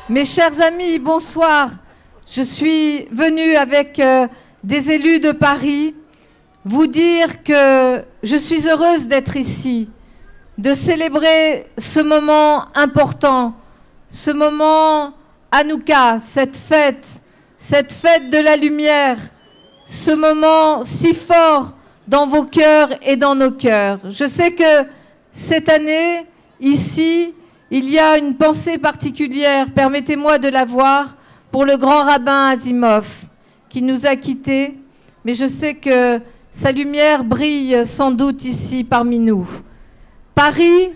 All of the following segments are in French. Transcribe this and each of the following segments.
Mes chers amis, bonsoir. Je suis venue avec des élus de Paris vous dire que je suis heureuse d'être ici, de célébrer ce moment important, ce moment Hanouka, cette fête de la lumière, ce moment si fort dans vos cœurs et dans nos cœurs. Je sais que cette année, ici, il y a une pensée particulière, permettez-moi de l'avoir, pour le grand rabbin Azimov, qui nous a quittés, mais je sais que sa lumière brille sans doute ici parmi nous. Paris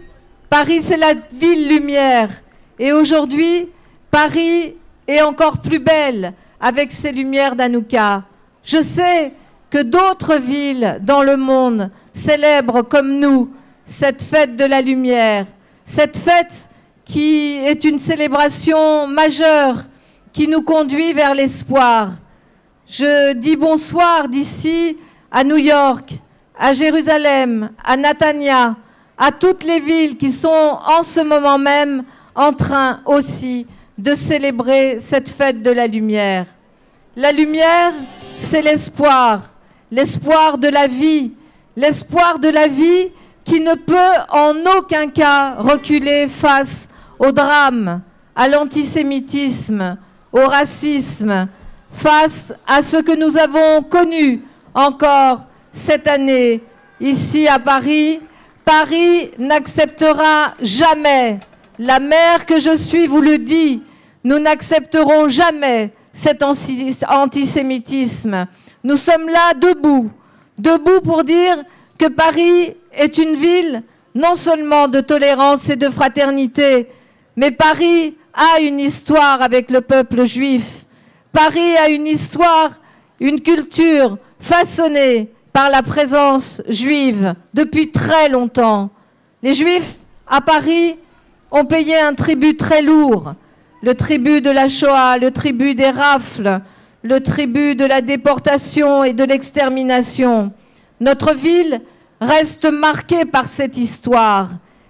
c'est la ville lumière, et aujourd'hui, Paris est encore plus belle avec ses lumières d'Hanouka. Je sais que d'autres villes dans le monde célèbrent comme nous cette fête de la lumière, cette fête qui est une célébration majeure qui nous conduit vers l'espoir. Je dis bonsoir d'ici à New York, à Jérusalem, à Netanya, à toutes les villes qui sont en ce moment même en train aussi de célébrer cette fête de la lumière. La lumière, c'est l'espoir, l'espoir de la vie qui ne peut en aucun cas reculer face au drame, à l'antisémitisme, au racisme, face à ce que nous avons connu encore cette année ici à Paris. Paris n'acceptera jamais, la maire que je suis vous le dit, nous n'accepterons jamais cet antisémitisme. Nous sommes là debout pour dire que Paris est une ville non seulement de tolérance et de fraternité, mais Paris a une histoire avec le peuple juif. Paris a une histoire, une culture façonnée par la présence juive depuis très longtemps. Les Juifs à Paris ont payé un tribut très lourd, le tribut de la Shoah, le tribut des rafles, le tribut de la déportation et de l'extermination. Notre ville reste marquée par cette histoire.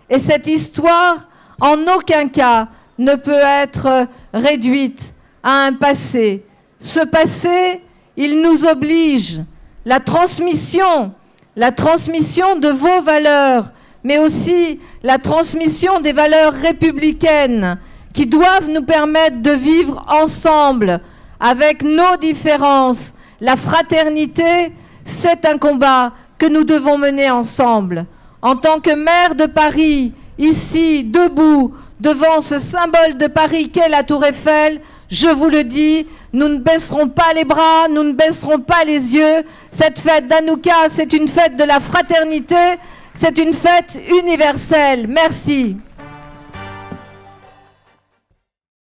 Et cette histoire, en aucun cas, ne peut être réduite à un passé. Ce passé, il nous oblige. La transmission de vos valeurs, mais aussi la transmission des valeurs républicaines qui doivent nous permettre de vivre ensemble avec nos différences. La fraternité, c'est un combat que nous devons mener ensemble. En tant que maire de Paris, ici, debout, devant ce symbole de Paris qu'est la Tour Eiffel, je vous le dis, nous ne baisserons pas les bras, nous ne baisserons pas les yeux. Cette fête d'Hanouka, c'est une fête de la fraternité, c'est une fête universelle. Merci.